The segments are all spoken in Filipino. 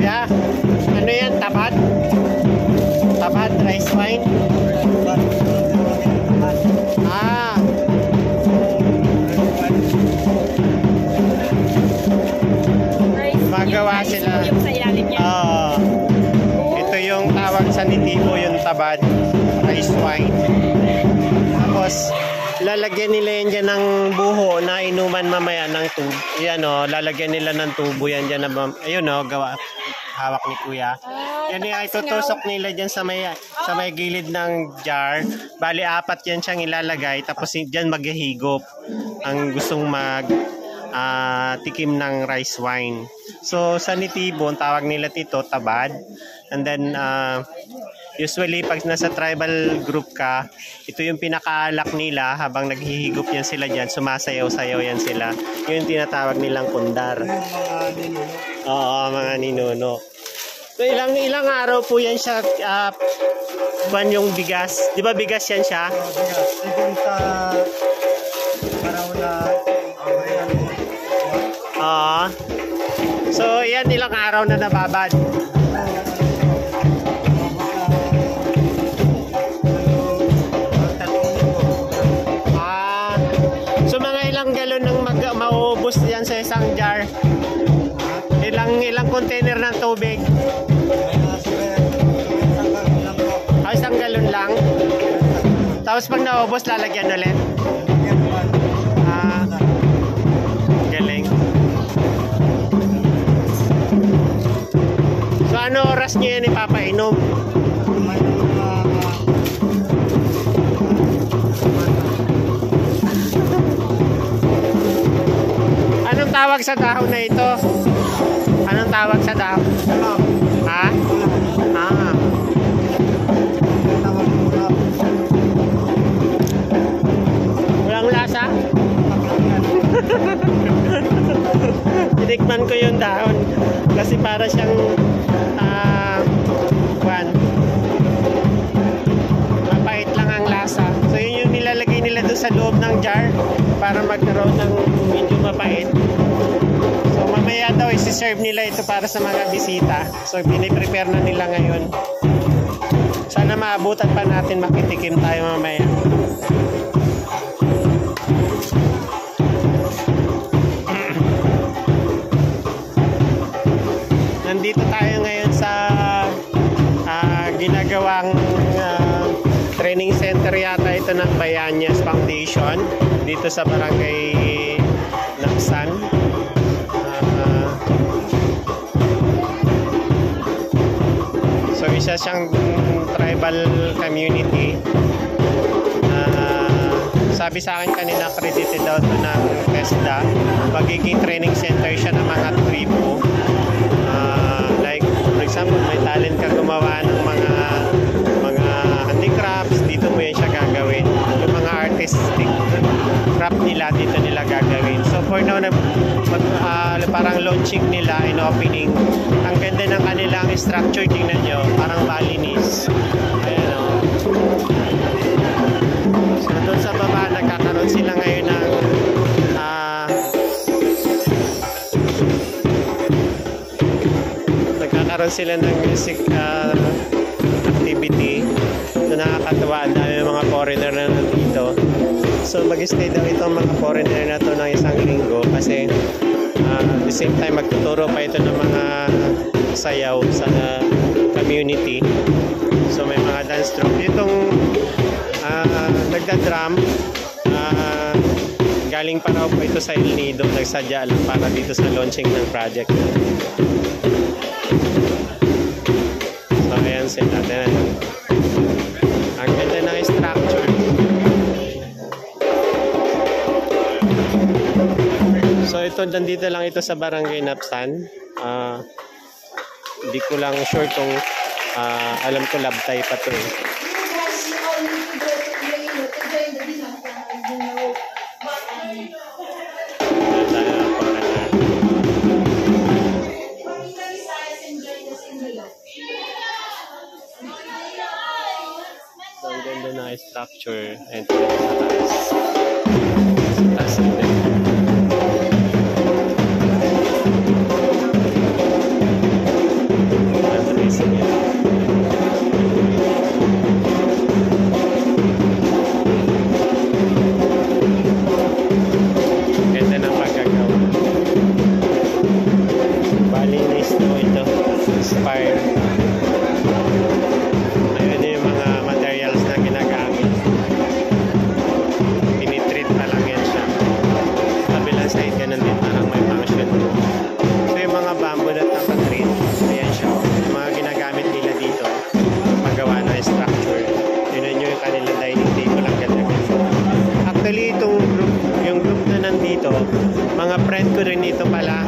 Yeah. Ano yan? Tabad? Tabad rice wine? Ah. Magawa sila. Ito yung tawag sa Nitibo, yung tabad rice wine. Tapos lalagyan nila yan dyan ng buho na inuman mamaya ng tubo. Yan o, lalagyan nila ng tubo yan dyan. Ayun o, gawa, hawak ni Kuya. Yan yung itutusok nila dyan sa may gilid ng jar. Bali, 4 yan siyang ilalagay. Tapos dyan maghihigop ang gustong tikim ng rice wine. So, sa Nitibo, tawag nila dito, tabad. And then, usually, pag nasa tribal group ka, ito yung pinakaalak nila habang naghihigop yan sila dyan. Sumasayaw-sayaw yan sila. Yun yung tinatawag nilang kundar. Oo, mga ninuno. So, ilang araw po yan siya, buwan yung bigas. Di ba bigas yan siya? Bigas. Even sa araw na so, yan ilang araw na nababad. So, mga ilang galon ng mauubos yan sa isang jar? Ilang container ng tubig? Isang galon lang? Tapos pag naubos, lalagyan ulit? Galing. So, ano oras nyo yan ipapainom? Anong tawag sa dahon na ito? Anong tawag sa dahon? Ha? Walang lasa? Tinikman ko yung dahon kasi para siyang mapait lang ang lasa. So yun yung nilalagay nila doon sa loob ng jar para magkaroon ng medyo mapait. So mamaya daw isi-serve nila ito para sa mga bisita. So piniprepare na nila ngayon. Sana maabutan pa natin, makitikim tayo mamaya. Nandito tayo ngayon sa ginagawang training center yata ito ng Bayanias Foundation dito sa Barangay Nacsan. So isa siyang tribal community. Sabi sa akin kanina, accredited daw ito ng TESDA. Magiging training center siya ng mga tribo. Like, for example, may talent ka gumawa ng mga handicrafts, dito mo yan siya gagawin. Yung mga artistic craft nila, dito nila gagawin. So, for now, parang launching nila in opening. Ang ganda ng kanilang structure, tingnan nyo, parang Balinese. Ayan o. So, doon sa baba, nagkakaroon sila ngayon ng music activity. So, nakakatawa. Ang dami mga foreigner na nandito. So, mag-stay daw itong mga foreigner na to ng isang linggo kasi at the same time, magtuturo pa ito ng mga sayaw sa community. So, may mga dance troupe. Itong nagda-drum, galing pa raw po ito sa El Nido, nagsadya lang para dito sa launching ng project. So, ayan sila. Ang ganda ng structure. So, ito, nandito lang ito sa Barangay Nacsan. Hindi ko lang sure kung alam ko Labtay pa ito eh. So, ang ganda na structure and sa taas. yung group na nandito, mga friend ko rin ito pala,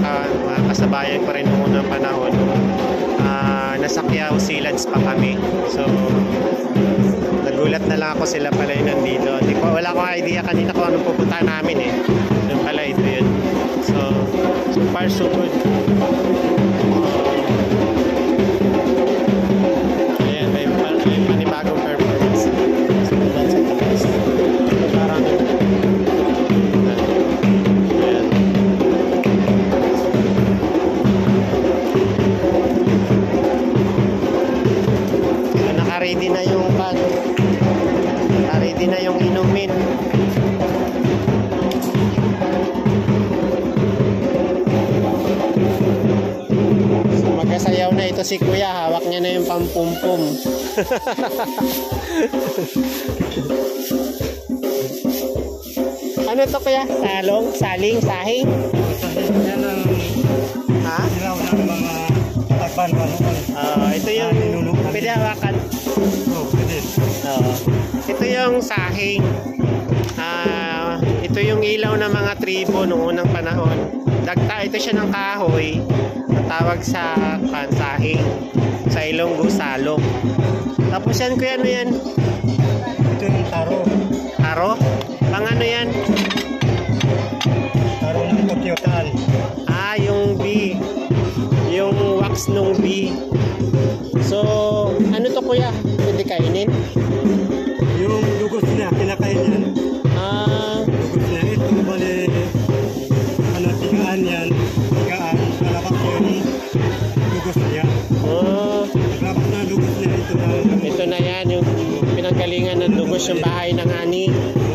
mga kasabayan ko rin noong unang panahon. Nasa Quiao Silads pa kami. So, nagulat na lang ako sila pala yung nandito. Wala akong idea kanina kung anong pupuntahan namin eh. Doon pala ito yun. So far so good. Ayan, may panibagong performance. So, that's it. Parang ayan. So, naka-ready na yung naka-ready na yung inumin. Magkasayaw na ito si Kuya, hawak niya na yung pampumpum. Ano to Kuya? Salong? Saling? Sahing? Yan ang Ha? ilaw ng mga takban pa noon. Ito yung pwede hawakan. Oh, pwede. Ito yung sahing. Ito yung ilaw ng mga tribo noong unang panahon. Ito siya ng kahoy. Tawag sa pansahing. Sa Ilonggo, salok. Tapos yan Kuya, ano yan? Ito yung taro. Taro? Pang ano yan? Taro ng putyotan. Yung bee. Yung wax nung bee. So, ano to Kuya? Pwede kainin? Yung dugos niya, kinakain yan. Dugos niya, ito bali, tigaan yan. Tigaan, nalabak ko yung dugos niya. Naglabak na dugos niya, Ito na yan, yung pinanggalingan ng dugos yung bahay ng ani.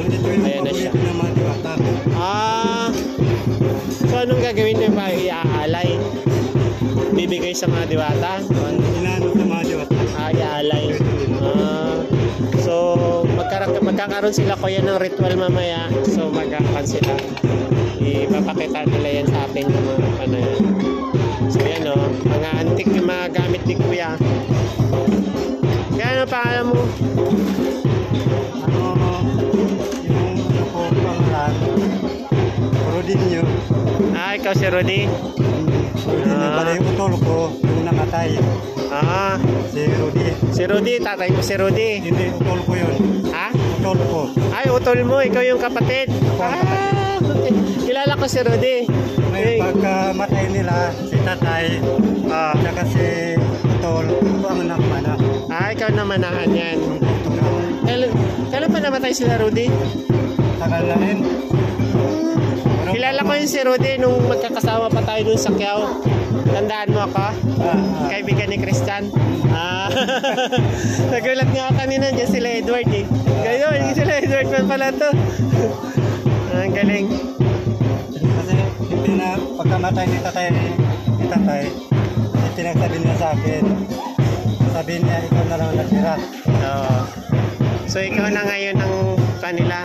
Ito yung Ayan na siya. paborito ng mga diwata. So anong gagawin niyo ba? Iaalay? Bibigay sa mga diwata? Inano sa mga diwata. Iaalay. So magkakaroon sila Kuya ng ritual mamaya. So magkakaroon sila. Ipapakita nila yan sa atin yung mga ano yan. So yan o, mga antik yung mga gamit ni Kuya. Kaya ano pangalan mo? Yung po pangalan, Rodinho. Ikaw si Rudy? Rodinho, pala yung utol ko, yung namatay. Si Rudy. Si Rudy, tatay mo si Rudy. Hindi, utol ko yun. Ha? Utol ko. Ay, utol mo, ikaw yung kapatid. Okay. Kilala ko si Rudy. May pagkamatay nila, si tatay, saka si utol, ito ang nakmana. Ikaw na manahan yan. Kailan pa namatay sila Rudy? Tagal na rin. Kilala ko yung si Rudy nung magkakasama pa tayo dun sa Quiao. Tandaan mo ako? Kaibigan ni Christian. Nagulat nga ako kanina, dyan sila Edward eh. Ngayon, sila Edward man pala to. Ang galing. Kasi hindi na pagkamatay ni tatay, pinagsabi niya sa akin. Sabi niya, ikaw na lang natira. So ikaw na ngayon ang kanila.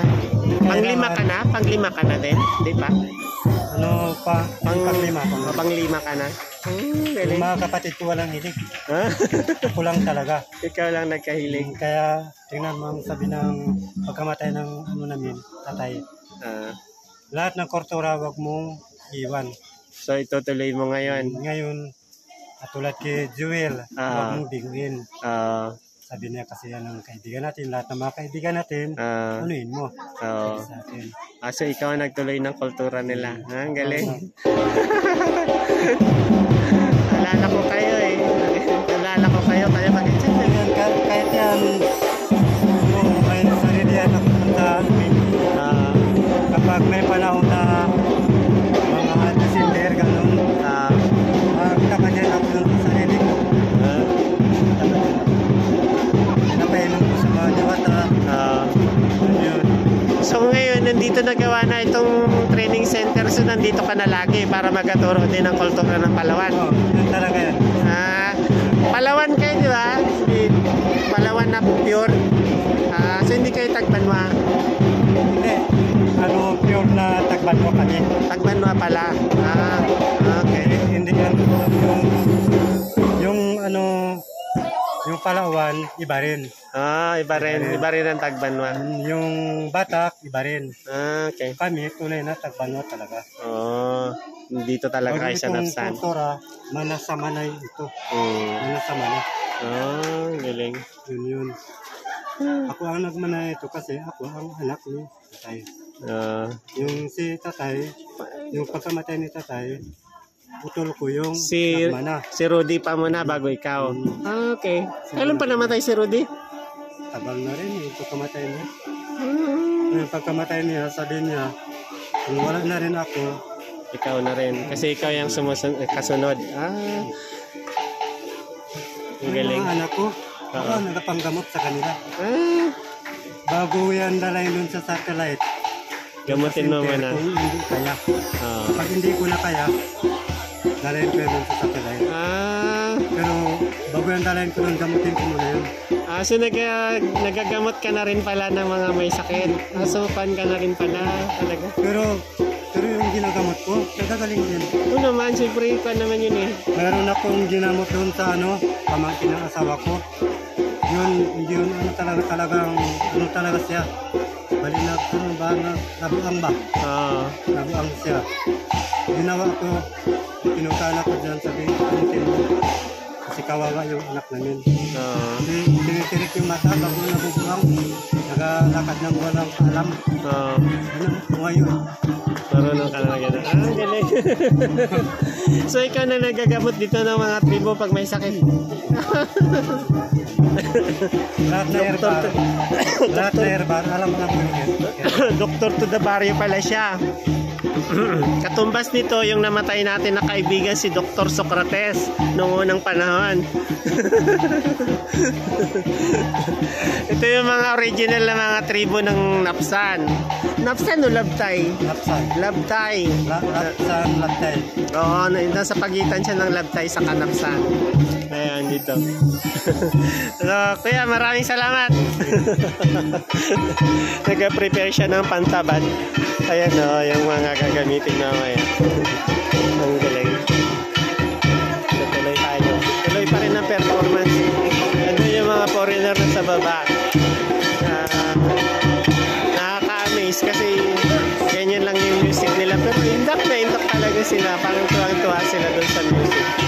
Panglima ka na? Panglima ka na din? Di ba? Ano pa? Panglima. Panglima ka na? Yung mga kapatid ko walang hilig. Ako lang talaga. Ikaw lang nagkahilig. Kaya tingnan mo ang sabi ng pagkamatay ng ano namin, tatay. Lahat ng kortora wag mong iwan. So itutuloy mo ngayon? Ngayon, tulad kay Jewel, wag mong biguin. Sabi niya kasi yan ang kaibigan natin, lahat ng mga kaibigan natin, anuin mo. Sa atin. So ikaw ang nagtuloy ng kultura nila. Ang galing. Alala ko kayo eh. Alala ko kayo mag-chat. Kahit yan, may sarili yan ako sa amin. Kapag may panahon na mga December, ganun, magkakanyan ako ng sarili ko. Napainom ko sa mga diwata. So ngayon, nandito nagawa na itong training center. So nandito ka na lagi para magkaturo din ng kultura ng Palawan. Yun talaga yan. Palawan kayo, di ba? Palawan na pure. So hindi kayo Tagbanwa. Hindi. Pure na Tagbanwa kami. Tagbanwa pala. Okay. Hindi yan. Yung Yung Palawan, iba rin. Iba rin. Iba rin ang Tagbanwa. Yung Batak, iba rin. Okay. Kami, tunay na Tagbanwa talaga. Dito talaga kayo sa Napsan. Kultura, Manasamanay ito. Manasamanay. Galing. Yun. Ako ang nagmanay ito kasi ako ang anak ni tatay. Yung si tatay, yung pagkamatay ni tatay, utol ko yung nagmana. Si Rudy pa muna bago ikaw. Okay. Kailan pa namatay si Rudy? Tagal na rin yung pagkamatay niya. Yung pagkamatay niya, sabi niya, kung wala na rin ako, ikaw na rin. Kasi ikaw yung kasunod. Ang galing. Yung mga anak ko, ako ang nagpanggamot sa kanila. Bago yan dalay nun sa satellite. Gamutin mo muna. Kung hindi kaya. Pag hindi ko na kaya, dalayin ko yun sa satellite. Pero bago yan dalayin ko nun, gamutin ko muna yun. So nagagamot ka na rin pala ng mga may sakit. So fan ka na rin pala talaga. Pero yung ginagamot ko, nagagaling din. Oo naman, siyempre ka naman yun eh. Meron akong ginamot doon sa pamangkin ng asawa ko. Hindi yun talagang siya. Bali nabuang ba? Nabuang siya. Ginawa ko, pinutala ko dyan, sabi ko, kasi kawawa yung anak namin. Tinitirik yung mata, bago nabubuang, nagalakad ng walang alam. Ngayon. Marunong ka na gano'n. Ang galing. So ikaw na nagagamot dito ng mga tribo pag may sakit. Lahat na herbar, alam mo na po yun. Doktor to the barrio pala siya. Katumbas nito yung namatay natin na kaibigan si Dr. Socrates noong unang panahon. Ito yung mga original na mga tribo ng Napsan. Napsan o Labtay? Napsan. Labtay. Napsan, Labtay. Oo, nasa pagitan siya ng Labtay sa Kanapsan. Ayan, dito. So, kuya, maraming salamat. Nag-prepare siya ng pantabad. Ayan o, yung mga gagamitin mamaya. Ang galing. Tuloy tayo. Tuloy pa rin ang performance. Andun yung mga foreigner na sa baba. Nakaka-amaze kasi ganyan lang yung music nila. Pero indak na indak talaga sila. Parang tuwang-tuwa sila doon sa music.